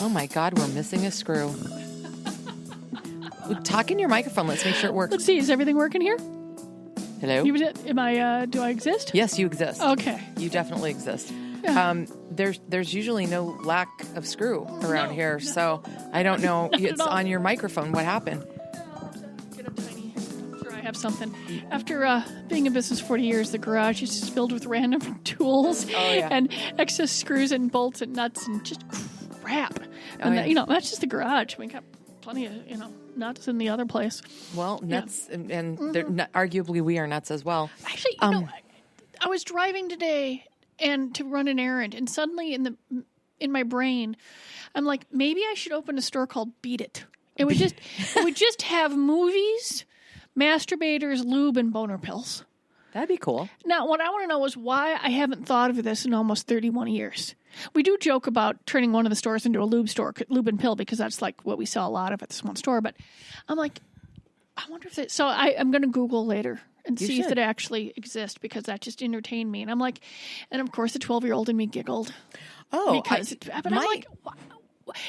Oh my God, we're missing a screw. Talk in your microphone. Let's make sure it works. Let's see. Is everything working here? Hello? Do I exist? Yes, you exist. Okay. You definitely exist. Yeah. There's usually no lack of screw around here, so I don't know. It's on your microphone. What happened? Get a tiny. I'm sure I have something. After being in business 40 years, the garage is just filled with random tools and excess screws and bolts and nuts and just crap. And that's just the garage. We got plenty of nuts in the other place. Well, nuts and they're arguably we are nuts as well. Actually, I was driving today and to run an errand, and suddenly in my brain, I'm like, maybe I should open a store called Beat It. It would just have movies, masturbators, lube, and boner pills. That'd be cool. Now, what I want to know is why I haven't thought of this in almost 31 years. We do joke about turning one of the stores into a lube and pill, because that's like what we sell a lot of at this one store. But I'm like, I wonder if so I'm going to Google later and see if it actually exists, because that just entertained me. And I'm like, and of course the 12-year-old in me giggled. Oh, I'm like,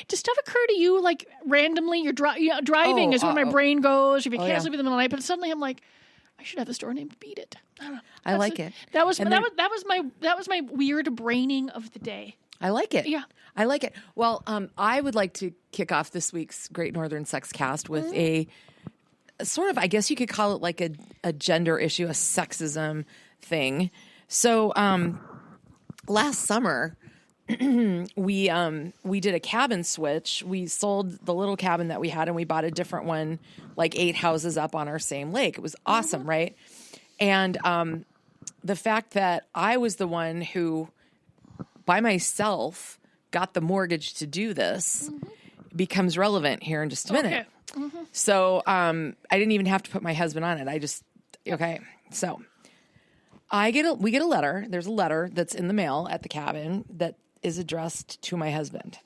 does stuff occur to you like randomly? You're driving is when my brain goes. If you can't sleep in the middle of the night, but suddenly I'm like, I should have a store named Beat It. I don't know. I like it. That was my weird braining of the day. I like it. Yeah. I like it. Well, I would like to kick off this week's Great Northern Sex Cast with a sort of, I guess you could call it like a gender issue, a sexism thing. So last summer, we did a cabin switch. We sold the little cabin that we had and we bought a different one, like 8 houses up on our same lake. It was awesome, right? And the fact that I was the one who, by myself, got the mortgage to do this becomes relevant here in just a minute. Okay. Mm-hmm. So I didn't even have to put my husband on it. So we get a letter. There's a letter that's in the mail at the cabin that is addressed to my husband.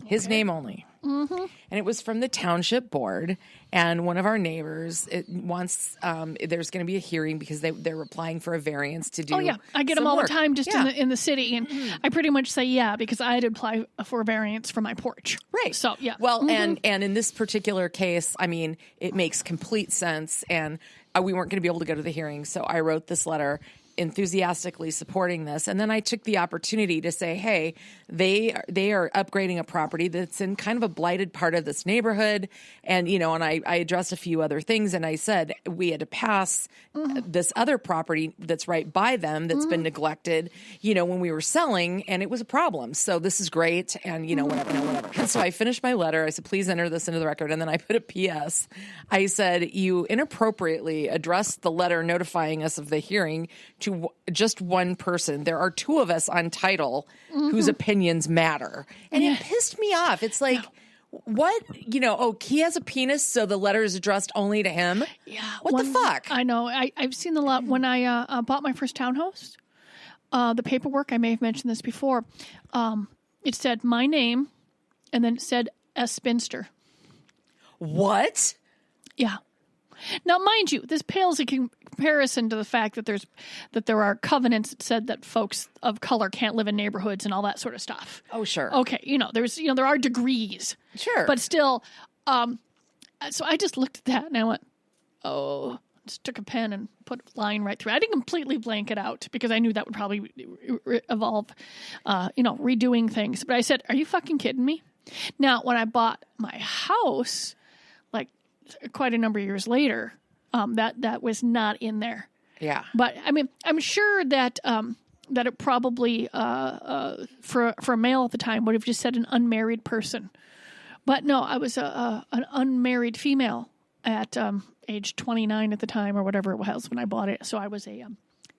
His name only. Mm-hmm. And it was from the township board. And one of our neighbors wants, there's going to be a hearing because they're applying for a variance to do. Oh, yeah. I get them all work. the time just in the city. And I pretty much say, because I had to apply for a variance for my porch. Right. So, yeah. Well, and in this particular case, I mean, it makes complete sense. And we weren't going to be able to go to the hearing. So I wrote this letter enthusiastically supporting this. And then I took the opportunity to say, hey, they are upgrading a property that's in kind of a blighted part of this neighborhood. And, and I addressed a few other things. And I said, we had to pass this other property that's right by them that's been neglected, when we were selling, and it was a problem. So this is great. And, whatever. And so I finished my letter. I said, please enter this into the record. And then I put a PS. I said, you inappropriately addressed the letter notifying us of the hearing to just one person. There are 2 of us on title whose opinions matter. And it pissed me off. It's like, what? He has a penis, so the letter is addressed only to him? Yeah. What the fuck? I know. I've seen a lot. When I bought my first townhouse, the paperwork, I may have mentioned this before, it said my name, and then it said a spinster. What? Yeah. Now, mind you, this pales in comparison to the fact that there are covenants that said that folks of color can't live in neighborhoods and all that sort of stuff. Oh, sure. Okay, there are degrees. Sure. But still, so I just looked at that and I went, just took a pen and put a line right through. I didn't completely blank it out because I knew that would probably involve, redoing things. But I said, are you fucking kidding me? Now, when I bought my house, quite a number of years later, that was not in there. Yeah. But I mean, I'm sure that that it probably for a male at the time would have just said an unmarried person. But no, I was an unmarried female at age 29 at the time or whatever it was when I bought it. So I was a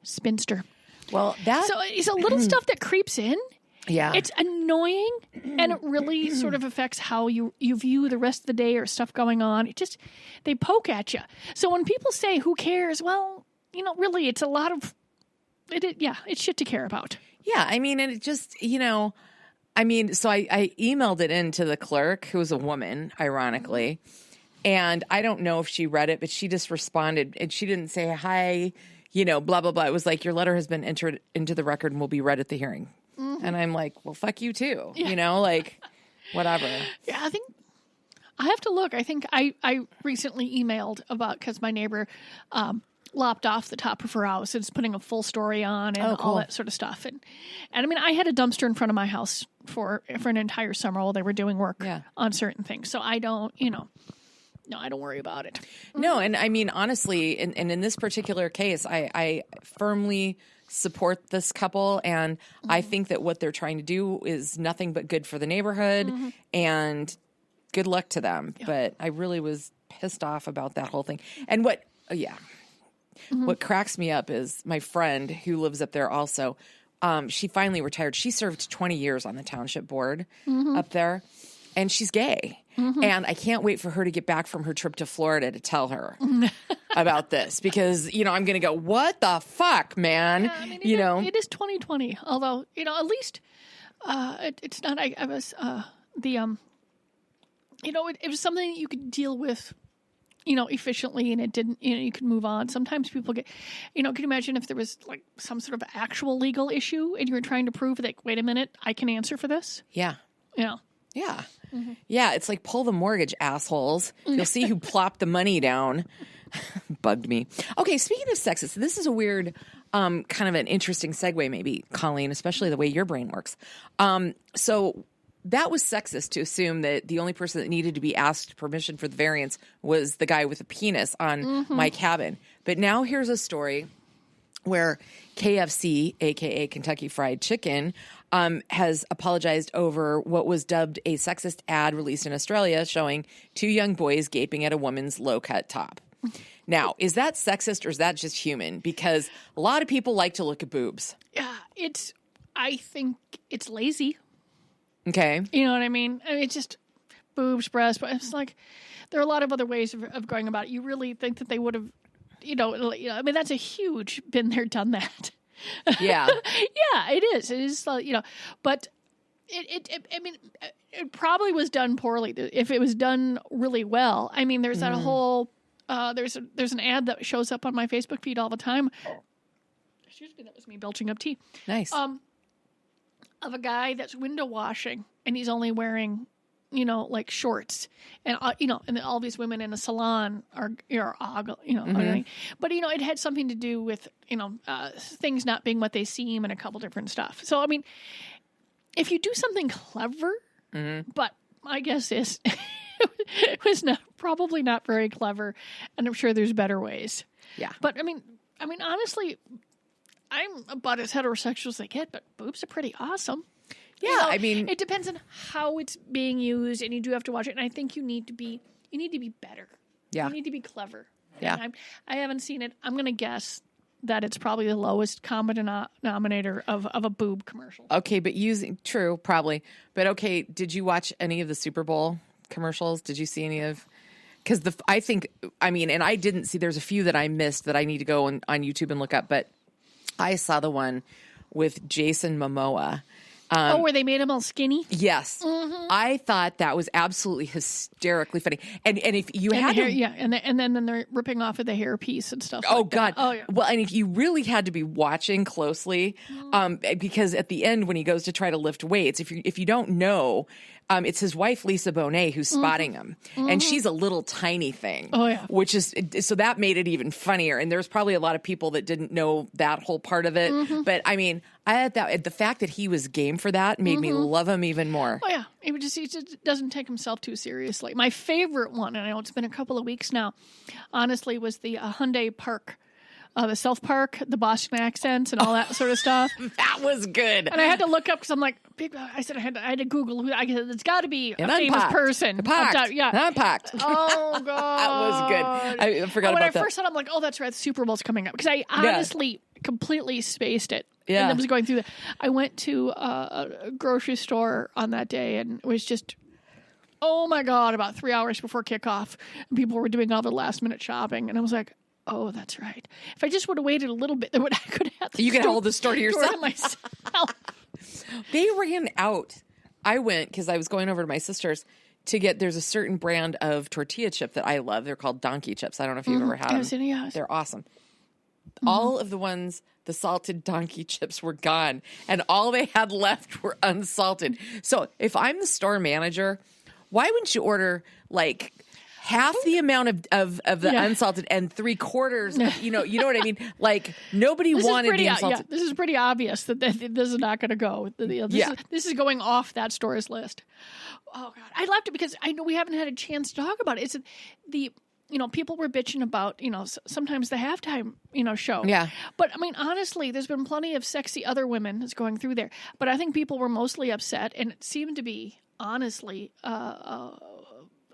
spinster. Well, so it's a little stuff that creeps in. Yeah. It's annoying, and it really sort of affects how you view the rest of the day or stuff going on. They poke at you. So when people say, who cares? Well, really, it's a lot of, it's shit to care about. Yeah, I mean, and it just, so I emailed it in to the clerk, who was a woman, ironically, and I don't know if she read it, but she just responded, and she didn't say, hi, blah, blah, blah. It was like, your letter has been entered into the record and will be read at the hearing. Mm-hmm. And I'm like, well, fuck you too. Yeah. whatever. Yeah, I think I have to look. I think I recently emailed about because my neighbor lopped off the top of her house and is putting a full story on and all that sort of stuff. And I mean, I had a dumpster in front of my house for an entire summer while they were doing work on certain things. So I don't, no, I don't worry about it. No, and I mean, honestly, and in this particular case, I firmly support this couple, and I think that what they're trying to do is nothing but good for the neighborhood, and good luck to them. Yeah. But I really was pissed off about that whole thing. And what cracks me up is my friend who lives up there also, she finally retired. She served 20 years on the township board up there, and she's gay. And I can't wait for her to get back from her trip to Florida to tell her about this because, I'm going to go, what the fuck, man? Yeah, I mean, it is 2020. Although, at least it's not, I was, it was something that you could deal with, efficiently, and it didn't, you could move on. Sometimes people get, can you imagine if there was like some sort of actual legal issue and you were trying to prove that, wait a minute, I can answer for this? Yeah. Yeah. Yeah. Yeah, it's like pull the mortgage, assholes. You'll see who plopped the money down. Bugged me. Okay, speaking of sexist, this is a weird, kind of an interesting segue maybe, Colleen, especially the way your brain works. So that was sexist to assume that the only person that needed to be asked permission for the variance was the guy with a penis on my cabin. But now here's a story where KFC, a.k.a. Kentucky Fried Chicken, has apologized over what was dubbed a sexist ad released in Australia showing two young boys gaping at a woman's low-cut top. Now, is that sexist or is that just human? Because a lot of people like to look at boobs. Yeah, I think it's lazy. Okay. You know what I mean? It's just boobs, breasts, but it's like there are a lot of other ways of going about it. You really think that they would have, I mean, that's a huge been there, done that. Yeah. Yeah, it is. It is, but it probably was done poorly. If it was done really well, I mean, there's that whole, there's an ad that shows up on my Facebook feed all the time. Excuse me, that was me belching up tea. Nice. Of a guy that's window washing and he's only wearing, like shorts and, and all these women in a salon are but, it had something to do with, things not being what they seem and a couple different stuff. So, I mean, if you do something clever, but my guess is it was probably not very clever, and I'm sure there's better ways. Yeah. But I mean, honestly, I'm about as heterosexual as they get, but boobs are pretty awesome. Yeah, I mean, it depends on how it's being used, and you do have to watch it. And I think you need to be better. Yeah, you need to be clever. Yeah, I haven't seen it. I'm going to guess that it's probably the lowest common denominator of a boob commercial. Okay, but true, probably. But okay, did you watch any of the Super Bowl commercials? Did you see any of? Because and I didn't see. There's a few that I missed that I need to go on YouTube and look up. But I saw the one with Jason Momoa. Where they made him all skinny? Yes. I thought that was absolutely hysterically funny. And if you had to... Yeah, and then they're ripping off of the hair piece and stuff Oh, like God. That. Oh, yeah. Well, and if you really had to be watching closely, because at the end when he goes to try to lift weights, if you don't know... it's his wife, Lisa Bonet, who's spotting him. And she's a little tiny thing. Oh, yeah. So that made it even funnier. And there's probably a lot of people that didn't know that whole part of it. But I mean, the fact that he was game for that made me love him even more. Oh, yeah. He just doesn't take himself too seriously. My favorite one, and I know it's been a couple of weeks now, honestly, was the Hyundai Park. The South Park, the Boston accents, and all that sort of stuff. That was good. And I had to look up because I'm like, I had to Google who. It's got to be a famous person. Unpacked. Yeah, Unpacked. Oh God, that was good. I forgot about that. When I first saw it, I'm like, oh, that's right. The Super Bowl's coming up because I honestly completely spaced it. Yeah, and I was going through that. I went to a grocery store on that day, and it was just. Oh my God! About 3 hours before kickoff, and people were doing all the last minute shopping, and I was like. Oh, that's right. If I just would have waited a little bit, then I could have you could hold the store to yourself. Myself. They ran out. I went because I was going over to my sister's to get. There's a certain brand of tortilla chip that I love. They're called donkey chips. I don't know if you've ever had them. Yes. They're awesome. All of the ones the salted donkey chips were gone, and all they had left were unsalted. So if I'm the store manager, why wouldn't you order like half the amount of the unsalted and 3/4? You know what I mean? Like nobody wanted the unsalted. This is pretty obvious that this is not going to go. This is going off that store's list. Oh God, I left it because I know we haven't had a chance to talk about it. It's the. People were bitching about, sometimes the halftime, show. Yeah. But, I mean, honestly, there's been plenty of sexy other women that's going through there. But I think people were mostly upset, and it seemed to be, honestly,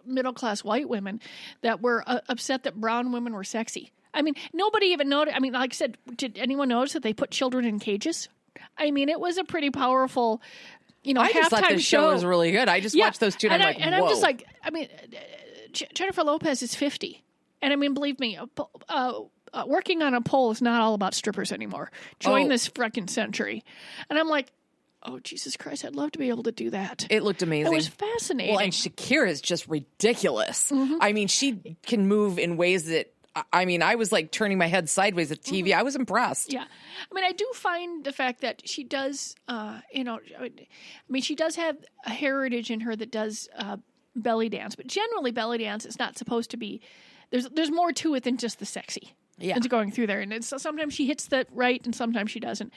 middle-class white women that were upset that brown women were sexy. I mean, nobody even noticed. I mean, like I said, did anyone notice that they put children in cages? I mean, it was a pretty powerful, I just thought the show was really good. I just watched those two, and I'm like, whoa. And I'm just like, I mean... Jennifer Lopez is 50. And I mean, believe me, working on a pole is not all about strippers anymore. Join this freaking century. And I'm like, oh, Jesus Christ, I'd love to be able to do that. It looked amazing. It was fascinating. Well, and Shakira is just ridiculous. Mm-hmm. I mean, she can move in ways that, I mean, I was like turning my head sideways at TV. Mm-hmm. I was impressed. Yeah. I mean, I do find the fact that she does, she does have a heritage in her that does belly dance, but generally belly dance is not supposed to be. There's more to it than just the sexy. Yeah, it's going through there, and it's sometimes she hits that right, and sometimes she doesn't.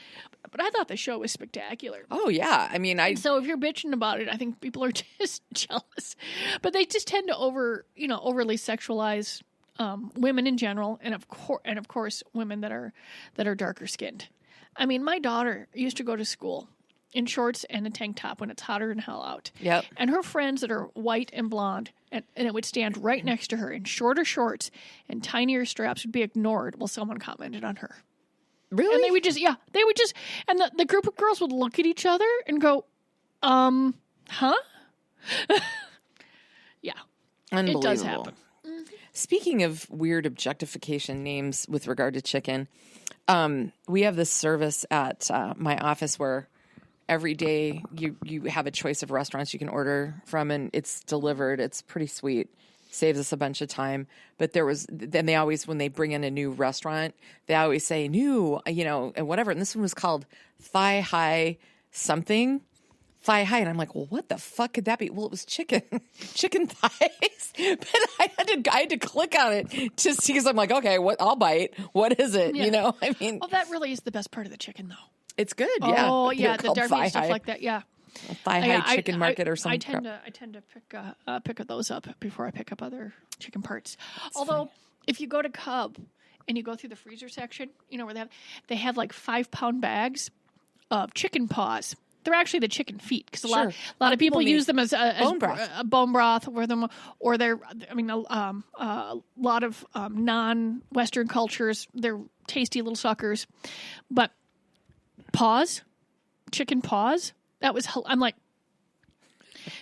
But I thought the show was spectacular. Oh yeah, I mean, so if you're bitching about it, I think people are just jealous, but they just tend to overly sexualize women in general, and of course women that are darker skinned. I mean, my daughter used to go to school in shorts and a tank top when it's hotter than hell out. Yep. And her friends that are white and blonde, and it would stand right next to her in shorter shorts and tinier straps would be ignored while someone commented on her. Really? And they would just, and the group of girls would look at each other and go, huh? Yeah. Unbelievable. It does happen. Mm-hmm. Speaking of weird objectification names with regard to chicken, we have this service at my office where every day you have a choice of restaurants you can order from, and it's delivered. It's pretty sweet. Saves us a bunch of time. But then they always, when they bring in a new restaurant, they always say new, and whatever. And this one was called Thigh High something. Thigh High. And I'm like, well, what the fuck could that be? Well, it was chicken thighs. But I had to click on it to see, because I'm like, okay, I'll bite. What is it? Yeah. I mean. Well, that really is the best part of the chicken, though. It's good, yeah. Oh, yeah, the dark meat stuff like that, yeah. Thigh High Chicken Market or something. I tend to pick those up before I pick up other chicken parts. Although, if you go to Cub and you go through the freezer section, where they have like 5-pound bags of chicken paws. They're actually the chicken feet, because a lot of people use them as bone broth, or they're. I mean, a lot of non-Western cultures, they're tasty little suckers, but. Chicken paws. That was, I'm like,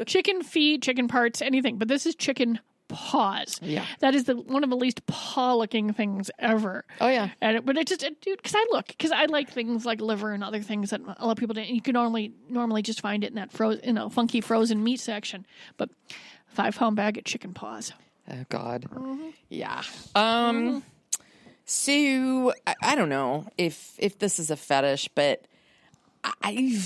chicken feet, chicken parts, anything. But this is chicken paws. Yeah. That is one of the least paw-looking things ever. Oh, yeah. But it just, dude, because I like things like liver and other things that a lot of people don't. You can normally just find it in that funky frozen meat section. But 5-pound bag of chicken paws. Oh, God. Mm-hmm. Yeah. So I don't know if this is a fetish, but I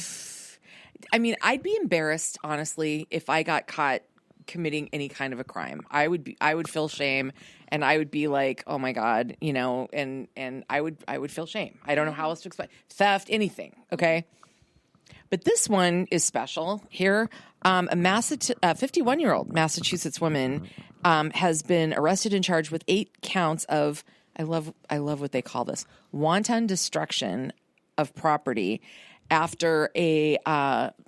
mean, I'd be embarrassed, honestly, if I got caught committing any kind of a crime. I would feel shame, and I would be like, oh my God, and I would feel shame. I don't know how else to explain. Theft, anything. Okay. But this one is special here. A 51-year-old Massachusetts woman has been arrested and charged with 8 counts of, I love what they call this, wanton destruction of property, after a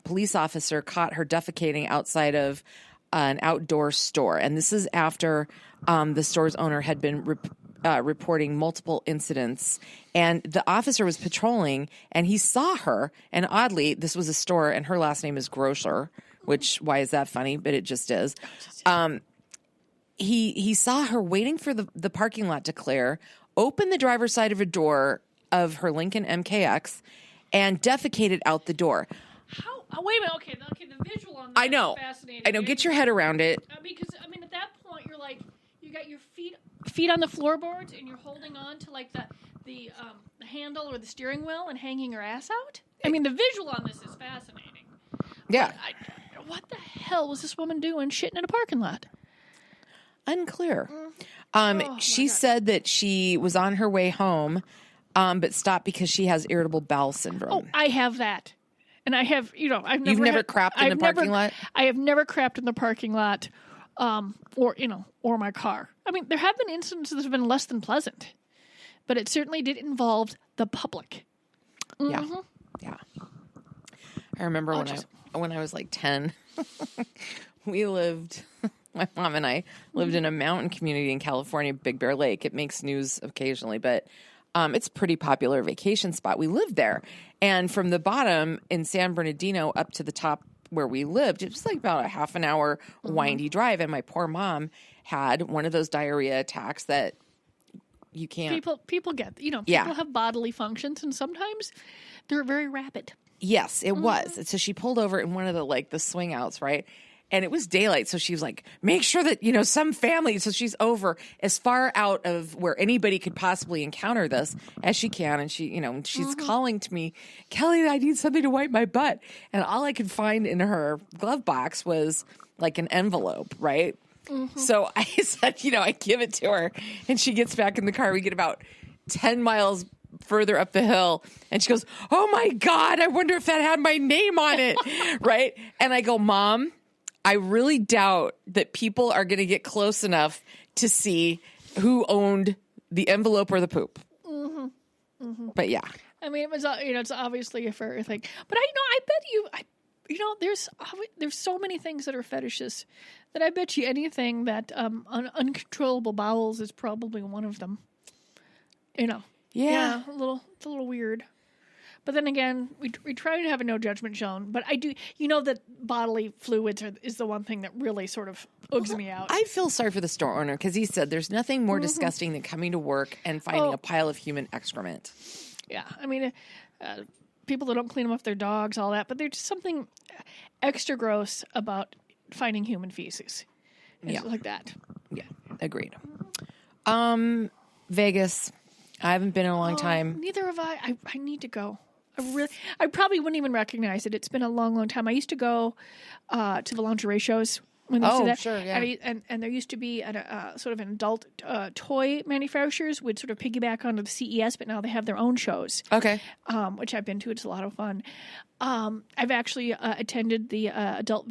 police officer caught her defecating outside of an outdoor store. And this is after the store's owner had been reporting multiple incidents. And the officer was patrolling, and he saw her. And oddly, this was a store, and her last name is Grocer, which, why is that funny? But it just is. He saw her waiting for the parking lot to clear, opened the driver's side of a door of her Lincoln MKX, and defecated out the door. How? Oh, wait a minute. Okay, the visual on that I know. is fascinating. I know. Get your head around it. Because, I mean, at that point, you're like, you got your feet on the floorboards, and you're holding on to, like, the handle or the steering wheel and hanging her ass out. I mean, the visual on this is fascinating. Yeah. What the hell was this woman doing shitting in a parking lot? Unclear. She God. said that she was on her way home, but stopped because she has irritable bowel syndrome. Oh, I have that. And I have, You've never crapped in the parking lot? I have never crapped in the parking lot, or my car. I mean, there have been instances that have been less than pleasant, but it certainly did involve the public. Mm-hmm. Yeah. I remember when I was like 10, my mom and I lived in a mountain community in California, Big Bear Lake. It makes news occasionally, but it's a pretty popular vacation spot. We lived there. And from the bottom in San Bernardino up to the top where we lived, it was like about a half an hour windy drive. And my poor mom had one of those diarrhea attacks that you can't. People get, people have bodily functions, and sometimes they're very rapid. Yes, it was. And so she pulled over in one of the swing outs, right? And it was daylight. So she was like, make sure that, some family. So she's over as far out of where anybody could possibly encounter this as she can. And she, she's calling to me, Kelly, I need something to wipe my butt. And all I could find in her glove box was like an envelope, right? So I said, I give it to her, and she gets back in the car. We get about 10 miles further up the hill, and she goes, oh my God, I wonder if that had my name on it. Right. And I go, Mom, I really doubt that people are going to get close enough to see who owned the envelope or the poop. But yeah. I mean, it was, it's obviously a fair thing. But I bet there's so many things that are fetishes that I bet you anything that uncontrollable bowels is probably one of them. Yeah, it's a little weird. But then again, we try to have a no judgment zone. But I do, that bodily fluids is the one thing that really sort of oogs me out. I feel sorry for the store owner because he said there's nothing more disgusting than coming to work and finding a pile of human excrement. Yeah, I mean, people that don't clean them off their dogs, all that. But there's just something extra gross about finding human feces. It's like that. Yeah, agreed. Vegas. I haven't been in a long time. Neither have I. I need to go. I probably wouldn't even recognize it. It's been a long, long time. I used to go to the lingerie shows when they used to do that. Sure, yeah. And there used to be sort of an adult toy manufacturers would sort of piggyback onto the CES, but now they have their own shows. Okay. Which I've been to. It's a lot of fun. I've actually attended the adult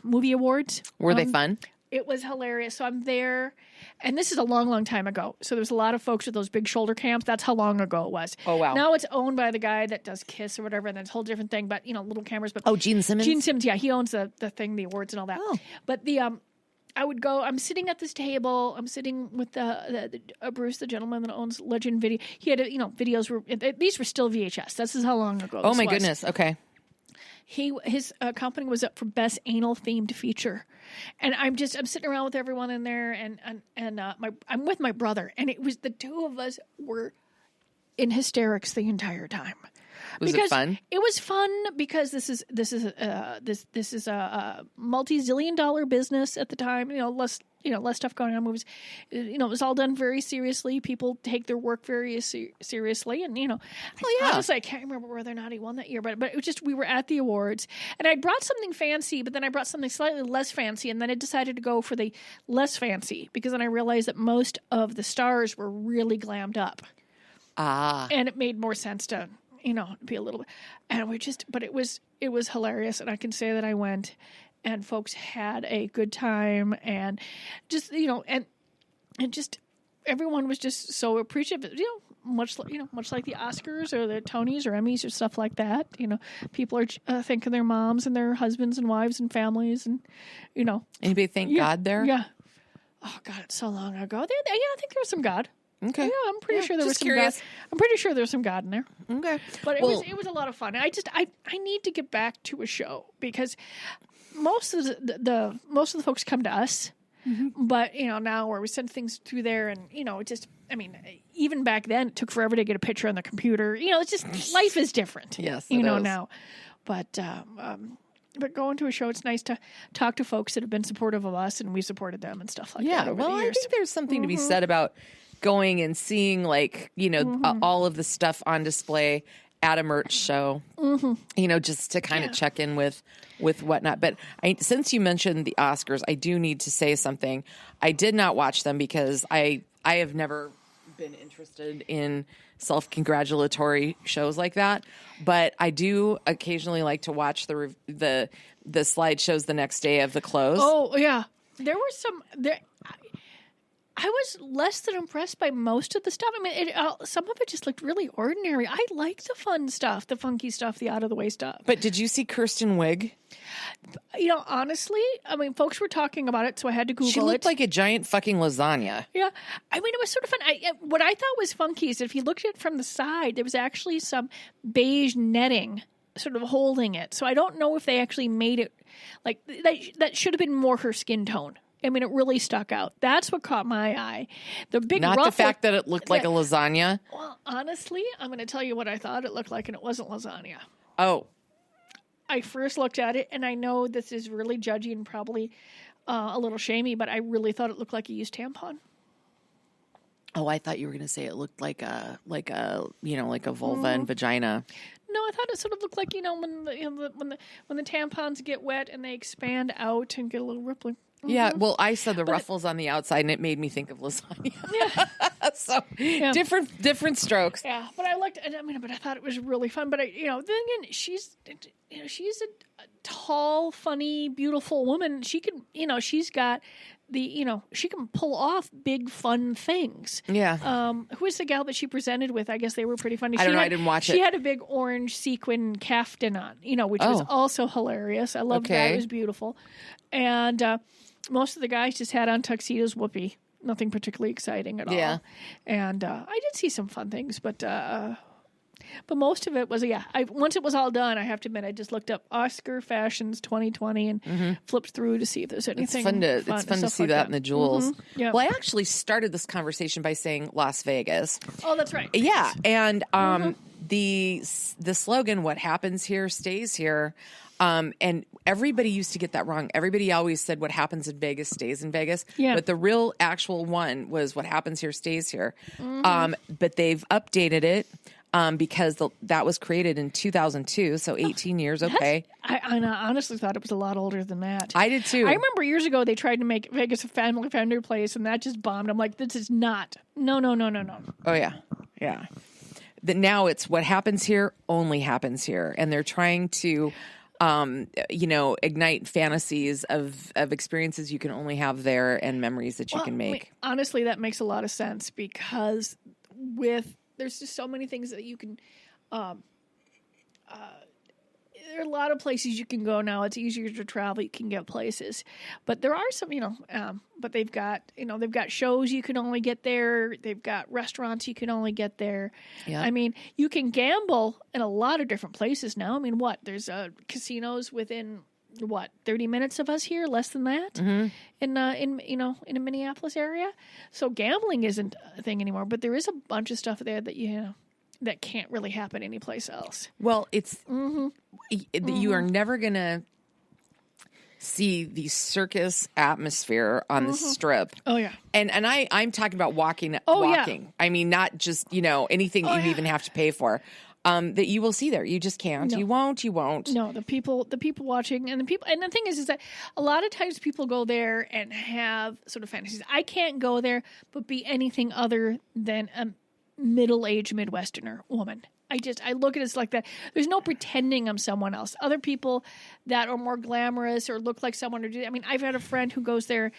movie awards. Were they fun? It was hilarious. So I'm there, and this is a long, long time ago. So there's a lot of folks with those big shoulder cams. That's how long ago it was. Oh, wow. Now it's owned by the guy that does Kiss or whatever, and that's a whole different thing. But, little cameras. But Gene Simmons? Gene Simmons, yeah. He owns the thing, the awards and all that. Oh. But I would go, I'm sitting at this table. I'm sitting with Bruce, the gentleman that owns Legend Video. He had, videos these were still VHS. This is how long ago Oh, my goodness. Okay. His company was up for best anal themed feature, and I'm sitting around with everyone in there, and I'm with my brother, and it was the two of us were in hysterics the entire time. Was it fun? It was fun because this is a multi-zillion-dollar business at the time. Less stuff going on. Movies, it was all done very seriously. People take their work very seriously, and honestly, I can't remember whether or not he won that year, but it was just we were at the awards, and I brought something fancy, but then I brought something slightly less fancy, and then I decided to go for the less fancy because then I realized that most of the stars were really glammed up, and it made more sense to be a little bit, and but it was hilarious, and I can say that I went. And folks had a good time, and just and just everyone was just so appreciative. Much like the Oscars or the Tonys or Emmys or stuff like that. People are thanking their moms and their husbands and wives and families, and Anybody thank God there? Yeah. Oh God, it's so long ago. I think there was some God. Okay. Yeah, I'm pretty sure there was some curious. God. I'm pretty sure there was some God in there. Okay. But it was a lot of fun. I need to get back to a show because most of the folks come to us, but now where we send things through there, and even back then it took forever to get a picture on the computer. It's just life is different. Yes, now, but going to a show, it's nice to talk to folks that have been supportive of us, and we supported them and stuff like that. Yeah, well, I think there's something to be said about going and seeing like, all of the stuff on display at a merch show, just to kind of check in with whatnot. But since you mentioned the Oscars, I do need to say something. I did not watch them because I have never been interested in self-congratulatory shows like that. But I do occasionally like to watch the slideshows the next day of the close. Oh, yeah. There were some... I was less than impressed by most of the stuff. I mean, some of it just looked really ordinary. I like the fun stuff, the funky stuff, the out-of-the-way stuff. But did you see Kirsten Wiig? Honestly, I mean, folks were talking about it, so I had to Google it. She looked like a giant fucking lasagna. Yeah. I mean, it was sort of fun. What I thought was funky is if you looked at it from the side, there was actually some beige netting sort of holding it. So I don't know if they actually made it, like, that should have been more her skin tone. I mean, it really stuck out. That's what caught my eye. The big Not the fact that it looked like a lasagna. Well, honestly, I'm going to tell you what I thought it looked like, and it wasn't lasagna. Oh. I first looked at it, and I know this is really judgy and probably a little shamey, but I really thought it looked like a used tampon. Oh, I thought you were going to say it looked like a vulva and vagina. No, I thought it sort of looked like when the tampons get wet and they expand out and get a little rippling. Yeah, well, I saw the ruffles on the outside, and it made me think of lasagna. Yeah. So different strokes. Yeah, but I thought it was really fun. But then again, she's a tall, funny, beautiful woman. She can, she's got she can pull off big, fun things. Yeah. Who was the gal that she presented with? I guess they were pretty funny. I don't know. I didn't watch it. She had a big orange sequin caftan on, which was also hilarious. I loved that. It was beautiful. And most of the guys just had on tuxedos. Whoopee. Nothing particularly exciting at all. Yeah. And I did see some fun things, but most of it was, once it was all done, I have to admit, I just looked up Oscar Fashions 2020 and flipped through to see if there's anything. It's fun to see that in the jewels. Mm-hmm. Yeah. Well, I actually started this conversation by saying Las Vegas. Oh, that's right. Yeah. And the slogan, what happens here stays here. And everybody used to get that wrong. Everybody always said what happens in Vegas stays in Vegas. Yeah. But the real actual one was what happens here stays here. But they've updated it because that was created in 2002. So 18 years. Okay. I honestly thought it was a lot older than that. I did too. I remember years ago they tried to make Vegas a family friendly place and that just bombed. I'm like, this is not. No. Oh, yeah. Yeah. Now it's what happens here only happens here. And they're trying to... ignite fantasies of experiences you can only have there and memories that you can make. I mean, honestly, that makes a lot of sense because there's just so many things that you can, there are a lot of places you can go now. It's easier to travel. You can get places, but there are some, but they've got shows you can only get there. They've got restaurants you can only get there. Yeah. I mean, you can gamble in a lot of different places now. I mean, there's casinos within 30 minutes of us here, less than that, in a Minneapolis area. So gambling isn't a thing anymore, but there is a bunch of stuff there that that can't really happen anyplace else. Well, it's you are never going to see the circus atmosphere on the Strip. Oh, yeah. And I'm talking about walking. Yeah. I mean, not just, anything you even have to pay for. That you will see there. You just can't. No. You won't. No, the people watching and the thing is that a lot of times people go there and have sort of fantasies. I can't go there but be anything other than a middle-aged Midwesterner woman. I look at it like that. There's no pretending I'm someone else. Other people that are more glamorous or look like someone I've had a friend who goes there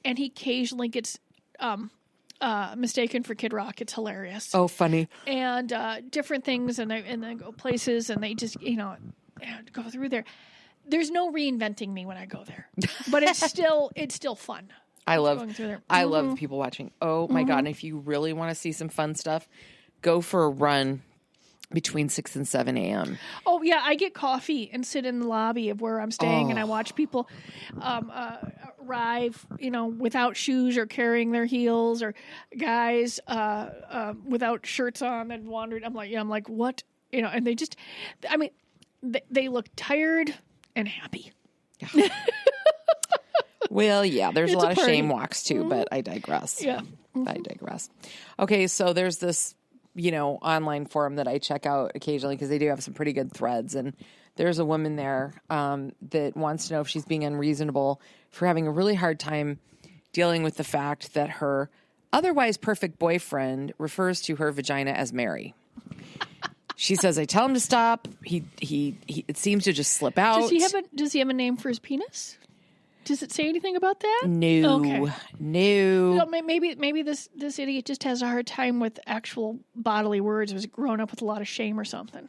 and he occasionally gets mistaken for Kid Rock. It's hilarious. Oh, funny. And different things and they go places and they just go through there. There's no reinventing me when I go there. But it's still fun. I love people watching. Oh my God. And if you really want to see some fun stuff, go for a run between 6 and 7 a.m. Oh yeah. I get coffee and sit in the lobby of where I'm staying and I watch people arrive, without shoes or carrying their heels or guys without shirts on and wandering. I'm like, what? And they just, they look tired and happy. Yeah. Well, yeah, there's a lot of shame walks too, but I digress. Yeah. I digress. Okay, so there's this, online forum that I check out occasionally because they do have some pretty good threads. And there's a woman there that wants to know if she's being unreasonable for having a really hard time dealing with the fact that her otherwise perfect boyfriend refers to her vagina as Mary. She says, I tell him to stop. He it seems to just slip out. Does he have a name for his penis? Does it say anything about that? No. Okay. No. Maybe this idiot just has a hard time with actual bodily words. Was grown up with a lot of shame or something.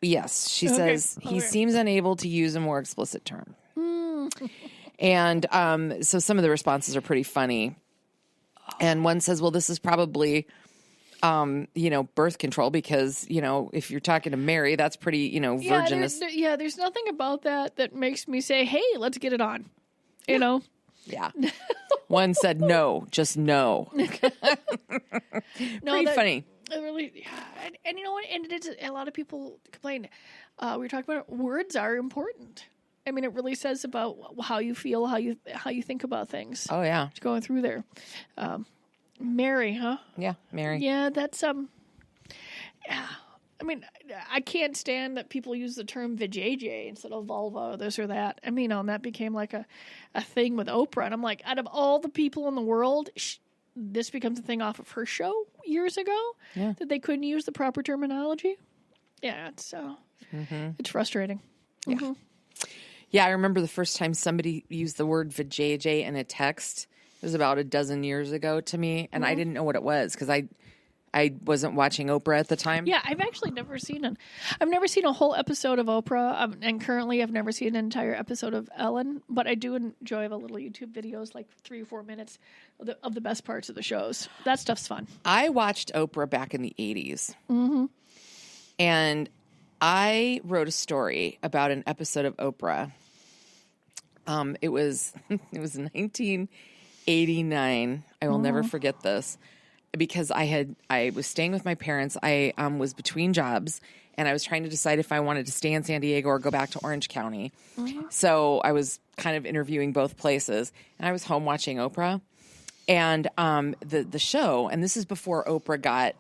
Yes. She says he seems unable to use a more explicit term. And so some of the responses are pretty funny. And one says, well, this is probably, birth control because, if you're talking to Mary, that's pretty, virginous. There's nothing about that makes me say, hey, let's get it on. You know? Yeah. One said no, just no. Pretty funny. Really, and you know what? And it is, a lot of people complain. We were talking about words are important. I mean, it really says about how you feel, how you think about things. Oh yeah, it's going through there. Mary, huh? Yeah, Mary. Yeah, that's Yeah, I mean, I can't stand that people use the term vajayjay instead of vulva, this or that. I mean, and that became like a thing with Oprah, and I'm like, out of all the people in the world, this becomes a thing off of her show years ago that they couldn't use the proper terminology. Yeah, it's it's frustrating. Yeah. Mm-hmm. Yeah, I remember the first time somebody used the word vajayjay in a text. It was about a dozen years ago to me, and I didn't know what it was because I wasn't watching Oprah at the time. Yeah, I've actually never seen I've never seen a whole episode of Oprah, and currently I've never seen an entire episode of Ellen, but I do enjoy the little YouTube videos, like 3 or 4 minutes of the best parts of the shows. That stuff's fun. I watched Oprah back in the 80s, and I wrote a story about an episode of Oprah. It was 1989. I will never forget this. Because I was staying with my parents. I was between jobs, and I was trying to decide if I wanted to stay in San Diego or go back to Orange County. So I was kind of interviewing both places, and I was home watching Oprah. And the show, and this is before Oprah got,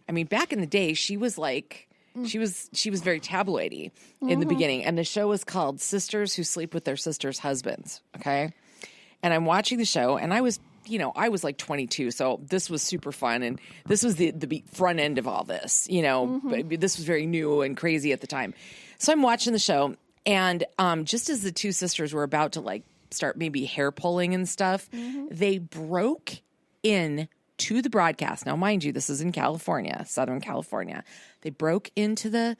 I mean, back in the day, she was like, she was very tabloidy in the beginning. And the show was called Sisters Who Sleep with Their Sisters' Husbands, okay? And I'm watching the show, and I was like 22, so this was super fun, and this was the front end of all this, but this was very new and crazy at the time. So I'm watching the show, and just as the two sisters were about to like start maybe hair pulling and stuff, they broke in to the broadcast. Now, mind you, this is in California, Southern California. They broke into the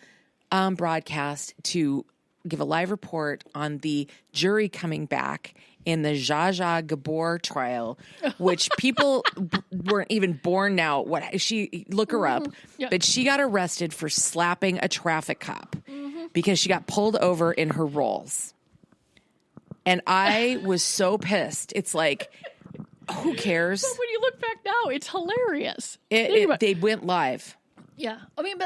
broadcast to give a live report on the jury coming back in the Zsa Zsa Gabor trial, which people weren't even born now. Look her up, but she got arrested for slapping a traffic cop because she got pulled over in her rolls. And I was so pissed. It's like, who cares? But when you look back now, it's hilarious. They went live. Yeah, I mean,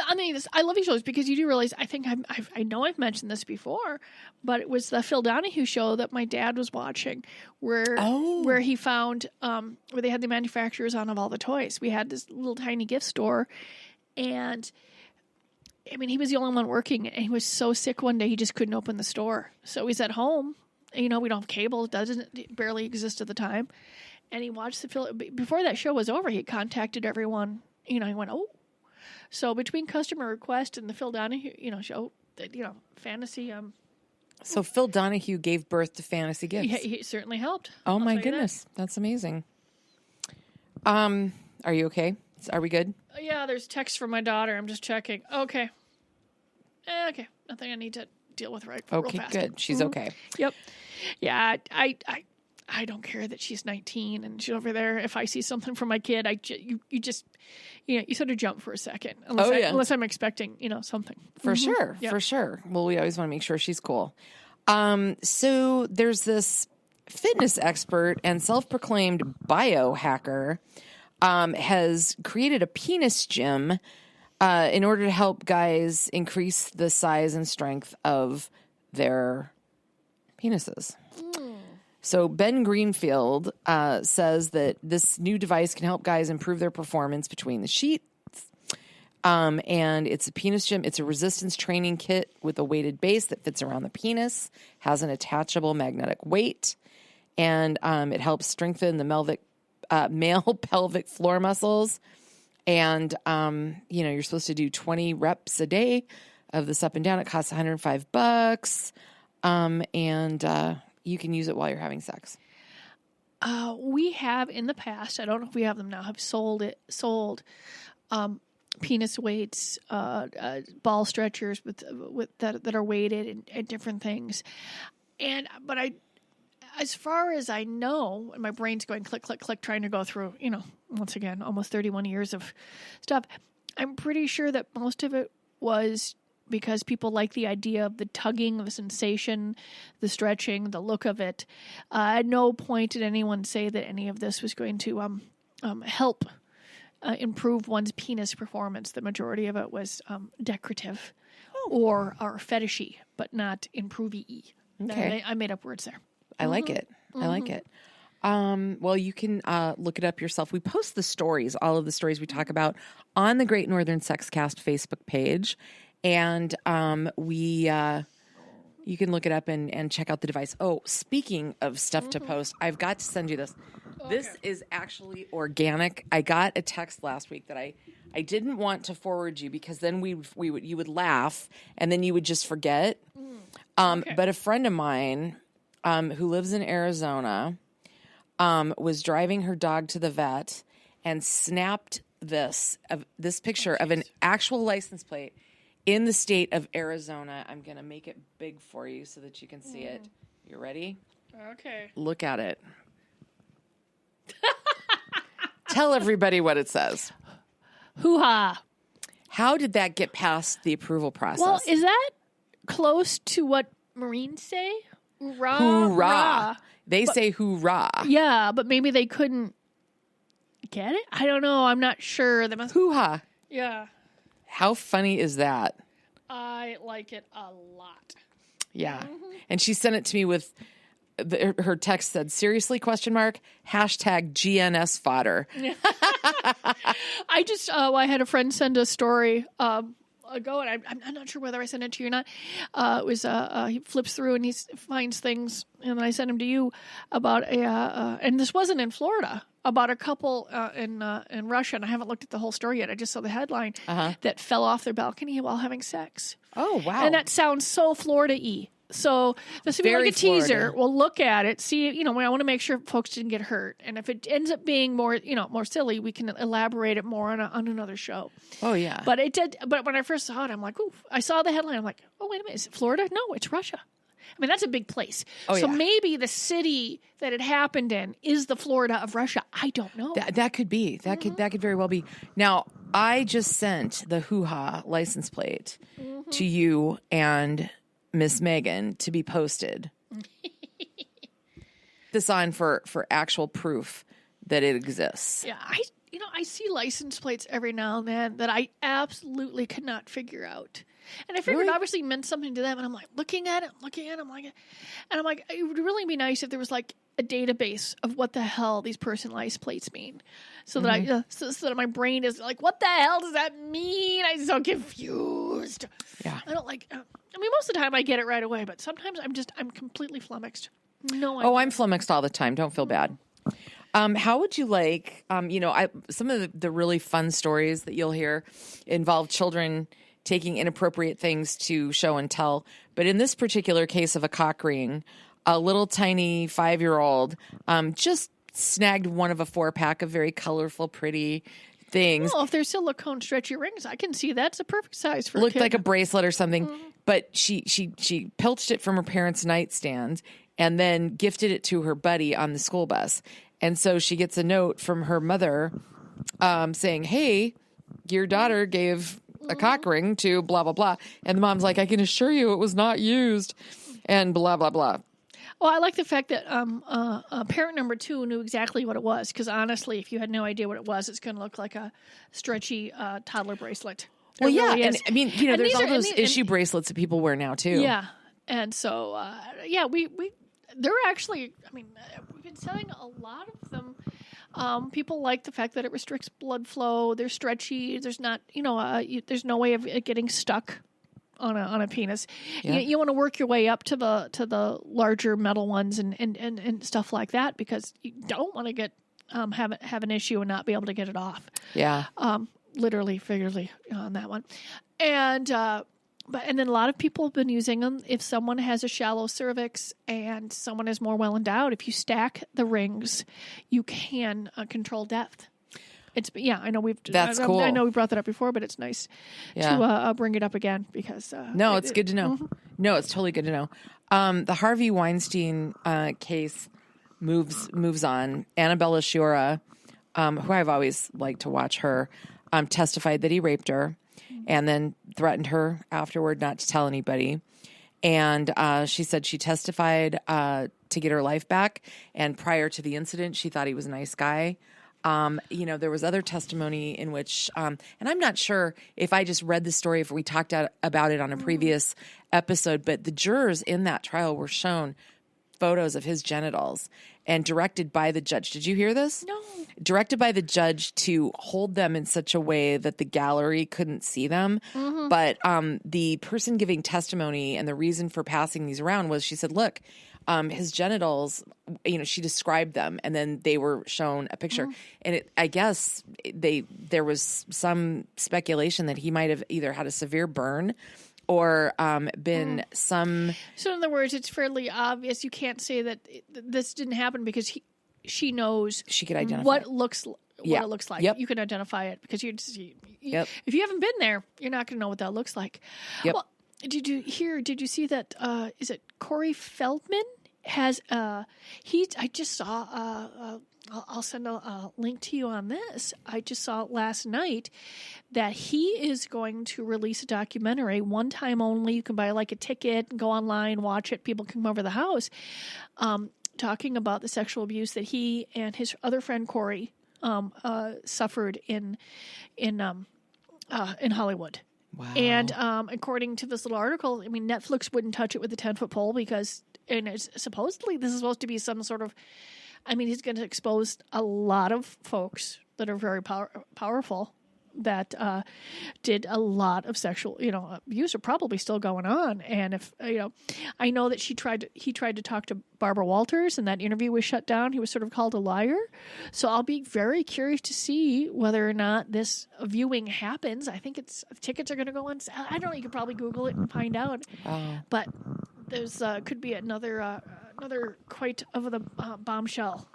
I love these shows because you do realize. I think I know I've mentioned this before, but it was the Phil Donahue show that my dad was watching, where he found where they had the manufacturers on of all the toys. We had this little tiny gift store, and I mean, he was the only one working, and he was so sick one day he just couldn't open the store. So he's at home. We don't have cable; it barely exist at the time, and he watched the Phil. Before that show was over, he contacted everyone. He went, oh. So between customer request and the Phil Donahue, show, fantasy. So Phil Donahue gave birth to fantasy gifts. He certainly helped. Oh my goodness, that's amazing. Are you okay? Are we good? Yeah, there's text from my daughter. I'm just checking. Okay. Okay. Nothing I need to deal with real fast. Okay, good. She's okay. Yep. Yeah, I don't care that she's 19 and she's over there. If I see something from my kid, you sort of jump for a second. Unless I'm expecting, something. For sure. Yep. For sure. Well, we always want to make sure she's cool. So there's this fitness expert and self-proclaimed biohacker has created a penis gym in order to help guys increase the size and strength of their penises. So Ben Greenfield says that this new device can help guys improve their performance between the sheets. And it's a penis gym. It's a resistance training kit with a weighted base that fits around the penis, has an attachable magnetic weight, and it helps strengthen the male pelvic floor muscles. And, you're supposed to do 20 reps a day of this up and down. It costs $105. And you can use it while you're having sex. We have in the past, I don't know if we have them now, have sold penis weights, ball stretchers with that are weighted and different things. But as far as I know, and my brain's going click, click, click, trying to go through, once again, almost 31 years of stuff. I'm pretty sure that most of it was because people like the idea of the tugging, the sensation, the stretching, the look of it. At no point did anyone say that any of this was going to help improve one's penis performance. The majority of it was decorative or fetishy, but not improvey. Okay. I made up words there. I like it. I like it. Well, you can look it up yourself. We post the stories, all of the stories we talk about, on the Great Northern Sexcast Facebook page. And you can look it up and check out the device. Oh, speaking of stuff to post, I've got to send you this. Okay. This is actually organic. I got a text last week that I didn't want to forward you because then you would laugh and then you would just forget. Okay. But a friend of mine who lives in Arizona was driving her dog to the vet and snapped this picture of an actual license plate in the state of Arizona. I'm going to make it big for you so that you can see it. You ready? Okay. Look at it. Tell everybody what it says. Hoo-ha. How did that get past the approval process? Well, is that close to what Marines say? Hoorah. Hoorah. They say hoorah. Yeah, but maybe they couldn't get it? I don't know. I'm not sure. They must. Hoo-ha. Yeah. How funny is that? I like it a lot. Yeah. And she sent it to me with her text said, seriously, ? Hashtag GNS fodder. I had a friend send a story ago, and I'm not sure whether I sent it to you or not. It was he flips through and he finds things, and I sent him to you about and this wasn't in Florida, about a couple in Russia, and I haven't looked at the whole story yet. I just saw the headline that fell off their balcony while having sex. Oh, wow. And that sounds so Florida-y. So this would be like a teaser. Florida. We'll look at it, see, I want to make sure folks didn't get hurt. And if it ends up being more, more silly, we can elaborate it more on another show. Oh, yeah. But it did. But when I first saw it, I'm like, ooh, I saw the headline. I'm like, oh, wait a minute. Is it Florida? No, it's Russia. I mean, that's a big place. Oh, so yeah. maybe the city that it happened in is the Florida of Russia. I don't know. That could be. That could very well be. Now, I just sent the hoo-ha license plate to you and Miss Megan to be posted. This on for actual proof that it exists. Yeah, I see license plates every now and then that I absolutely could not figure out. And I figured it obviously meant something to them. And I'm like, looking at it, I'm like, it would really be nice if there was like a database of what the hell these personalized plates mean. So that so that my brain is like, what the hell does that mean? I'm so confused. Yeah. I don't like, most of the time I get it right away, but sometimes I'm completely flummoxed. No idea. Oh, I'm flummoxed all the time. Don't feel bad. How would you like, some of the really fun stories that you'll hear involve children taking inappropriate things to show and tell. But in this particular case of a cock ring, a little tiny 5-year-old just snagged one of a 4-pack of very colorful, pretty things. Well, if they're silicone stretchy rings, I can see that's a perfect size for Looked a kid. like a bracelet or something. But she pilched it from her parents' nightstand and then gifted it to her buddy on the school bus. And so she gets a note from her mother saying, hey, your daughter gave a cock ring to blah, blah, blah. And the mom's like, I can assure you it was not used. And blah, blah, blah. Well, I like the fact that parent number 2 knew exactly what it was. Because honestly, if you had no idea what it was, it's going to look like a stretchy toddler bracelet. Well, it yeah. Really and I mean, there's all those issue and, bracelets that people wear now, too. Yeah. And so, we they're actually, I mean, we've been selling a lot of them. People like the fact that it restricts blood flow. They're stretchy. There's not, there's no way of it getting stuck on a penis. Yeah. You want to work your way up to the larger metal ones and stuff like that, because you don't want to get have an issue and not be able to get it off. Yeah. Literally, figuratively on that one. And then a lot of people have been using them if someone has a shallow cervix and someone is more well endowed. If you stack the rings, you can control depth. I know That's cool. I know we brought that up before, but it's nice to bring it up again because. No, it's good to know. Mm-hmm. No, it's totally good to know. The Harvey Weinstein case moves on. Annabella Sciorra, who I've always liked to watch her, testified that he raped her and then threatened her afterward not to tell anybody. And she said she testified to get her life back. And prior to the incident, she thought he was a nice guy. There was other testimony in which, and I'm not sure if I just read the story, if we talked about it on a previous episode, but the jurors in that trial were shown photos of his genitals and directed by the judge. Did you hear this? No. Directed by the judge to hold them in such a way that the gallery couldn't see them. Mm-hmm. But the person giving testimony and the reason for passing these around was she said, look, his genitals, she described them and then they were shown a picture. Mm-hmm. And I guess there was some speculation that he might have either had a severe burn or been some... So in other words, it's fairly obvious. You can't say that this didn't happen because she knows... She could identify what it looks like. Yep. You can identify it because if you haven't been there, you're not going to know what that looks like. Yep. Well, did you see that, is it Corey Feldman has, I just saw, I'll send a link to you on this. I just saw it last night that he is going to release a documentary, one time only. You can buy like a ticket and go online, watch it. People can come over to the house, talking about the sexual abuse that he and his other friend Corey suffered in Hollywood. Wow. And according to this little article, I mean, Netflix wouldn't touch it with a 10-foot pole because, and it's supposedly this is supposed to be some sort of, I mean, he's going to expose a lot of folks that are very powerful that did a lot of sexual, abuse, are probably still going on. And if, I know that he tried to talk to Barbara Walters and that interview was shut down. He was sort of called a liar. So I'll be very curious to see whether or not this viewing happens. I think tickets are going to go on. I don't know. You could probably Google it and find out. But there's could be another quite of the bombshell.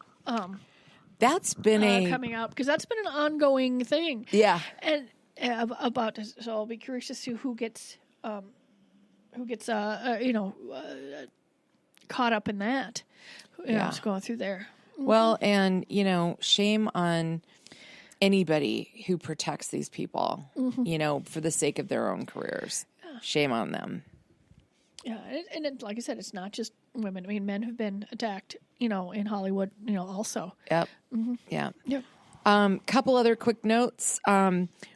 That's been coming out because that's been an ongoing thing. Yeah, and about this, so I'll be curious to see who gets caught up in that. Just going through there. Well, and shame on anybody who protects these people. Mm-hmm. For the sake of their own careers. Yeah. Shame on them. Yeah, and like I said, it's not just women. I mean, men have been attacked, in Hollywood, also. Yep. Mm-hmm. Yeah. Yep. Couple other quick notes.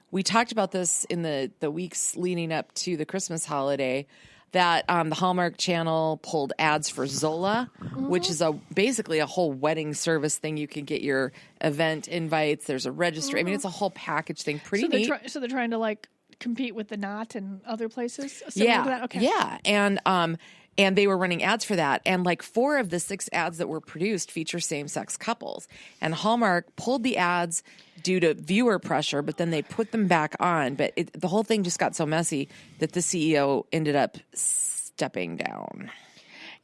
We talked about this in the weeks leading up to the Christmas holiday, that the Hallmark Channel pulled ads for Zola, which is basically a whole wedding service thing. You can get your event invites. There's a registry. I mean, it's a whole package thing. Pretty neat. So they're trying to compete with the Knot and other places? Yeah. To that? Okay. Yeah. And they were running ads for that. And 4 of the 6 ads that were produced feature same-sex couples. And Hallmark pulled the ads due to viewer pressure, but then they put them back on. But the whole thing just got so messy that the CEO ended up stepping down.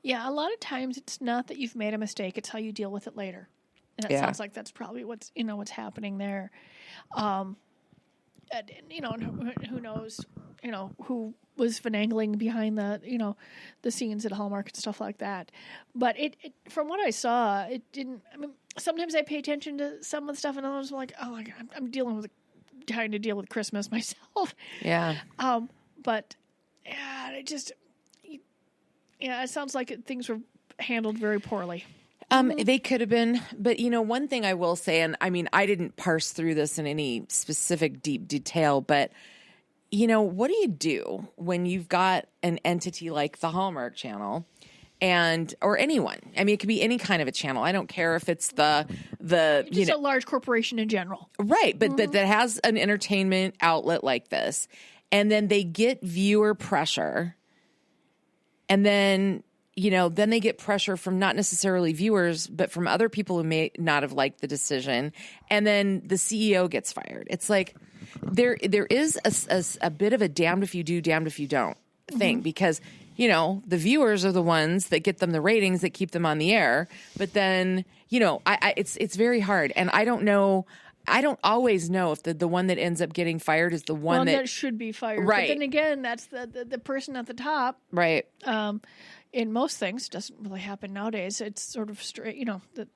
Yeah, a lot of times it's not that you've made a mistake, it's how you deal with it later. And it sounds like that's probably what's happening there. And, who knows, who was finagling behind the scenes at Hallmark and stuff like that. But it from what I saw, it didn't. I mean, sometimes I pay attention to some of the stuff, and others I'm like, oh my God, I'm trying to deal with Christmas myself. Yeah. But it sounds like things were handled very poorly. They could have been, but one thing I will say, and I mean, I didn't parse through this in any specific deep detail, but what do you do when you've got an entity like the Hallmark Channel or anyone. I mean, it could be any kind of a channel. I don't care if it's the just a large corporation in general, right? But that has an entertainment outlet like this, and then they get viewer pressure, and then then they get pressure from not necessarily viewers, but from other people who may not have liked the decision, and then the CEO gets fired. It's like there is a bit of a damned if you do, damned if you don't thing, because the viewers are the ones that get them the ratings that keep them on the air. But then, it's very hard. And I don't always know if the one that ends up getting fired is the one that should be fired. Right. But then again, that's the person at the top. Right. In most things, doesn't really happen nowadays. It's sort of straight, that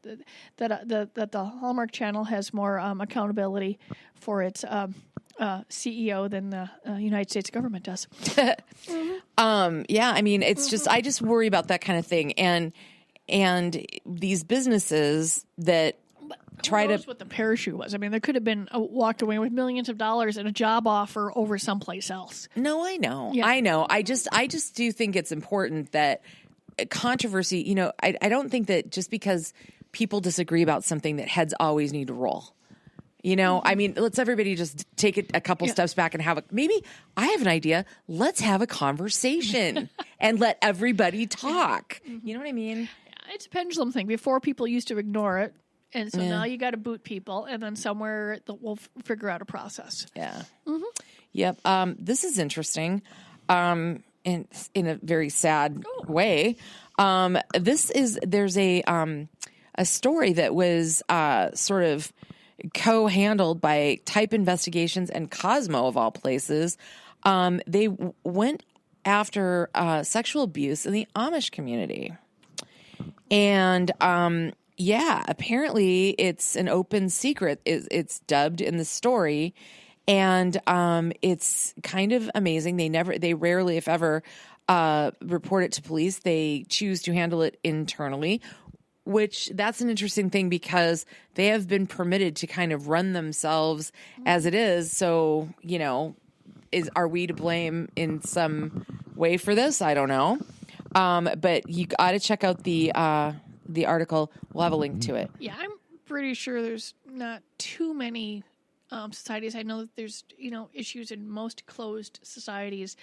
the Hallmark Channel has more accountability for its CEO than the United States government does. Yeah, I mean, it's just I just worry about that kind of thing, and these businesses that try to what the parachute was. I mean, there could have been walked away with millions of dollars and a job offer over someplace else. No, I know. Yeah. I know. I just do think it's important that controversy, I don't think that just because people disagree about something that heads always need to roll. I mean, let's everybody just take it a couple steps back and maybe I have an idea. Let's have a conversation and let everybody talk. You know what I mean? It's a pendulum thing. Before, people used to ignore it. And so now you got to boot people, and then somewhere we'll figure out a process. Yeah. Yep. This is interesting, in a very sad way. There's a story that was sort of co-handled by Type Investigations and Cosmo of all places. They went after sexual abuse in the Amish community, and yeah, apparently it's an open secret. It's dubbed in the story, and it's kind of amazing. They rarely, if ever, report it to police. They choose to handle it internally, which that's an interesting thing because they have been permitted to kind of run themselves as it is. So, are we to blame in some way for this? I don't know. But you got to check out the article. We'll have a link to it. Yeah, I'm pretty sure there's not too many societies. I know that there's issues in most closed societies.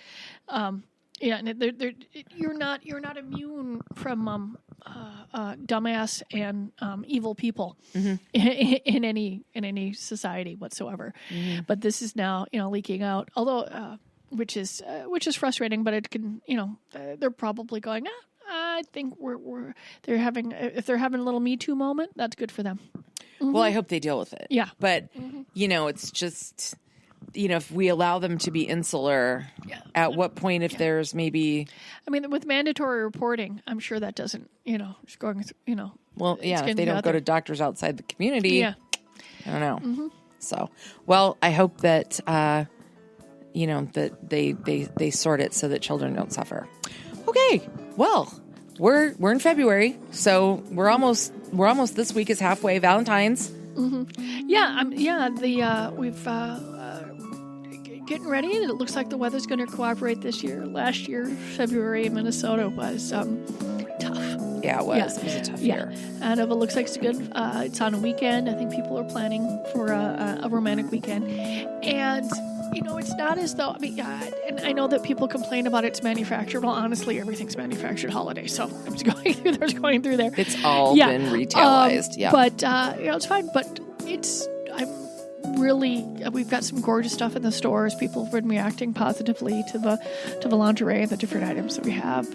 And you're not immune from dumbass and evil people in any society whatsoever. But this is now leaking out. Although which is frustrating, but it can they're probably going. I think they're having if they're having a little Me Too moment, that's good for them. Well, I hope they deal with it. Yeah, but it's just if we allow them to be insular, at what point if there's maybe? I mean, with mandatory reporting, I'm sure that doesn't just going through Well, yeah, if they don't go to doctors outside the community, I don't know. So, well, I hope that that they sort it so that children don't suffer. Okay. Well, we're in February, so we're almost this week is halfway. Valentine's. Yeah, we've getting ready, and it looks like the weather's going to cooperate this year. Last year, February in Minnesota was tough. Yeah, it was. Yeah. It was a tough year. And it looks like it's good. It's on a weekend. I think people are planning for a romantic weekend, and. It's not as though, and I know that people complain about it's manufactured. Well, honestly, everything's manufactured holiday. So I was going through there. It's all been retailized. But, it's fine. But we've got some gorgeous stuff in the stores. People have been reacting positively to the lingerie and the different items that we have.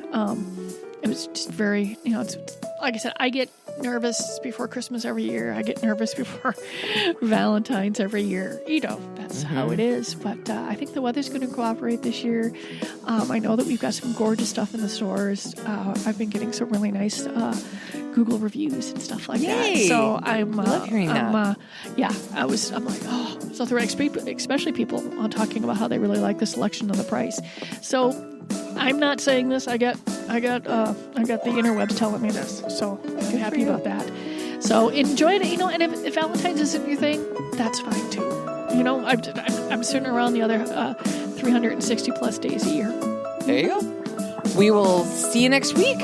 It was just very, it's like I said, I get nervous before Christmas every year. I get nervous before Valentine's every year. That's how it is. But I think the weather's going to cooperate this year. I know that we've got some gorgeous stuff in the stores. I've been getting some really nice Google reviews and stuff like that. So I'm love hearing that. I'm like, oh, so especially people talking about how they really like the selection and the price. So I'm not saying this. I got the interwebs telling me this, so I'm happy about that. So enjoy it, and if Valentine's isn't your thing, that's fine too. I'm sitting around the other 360 plus days a year. There you go. We will see you next week.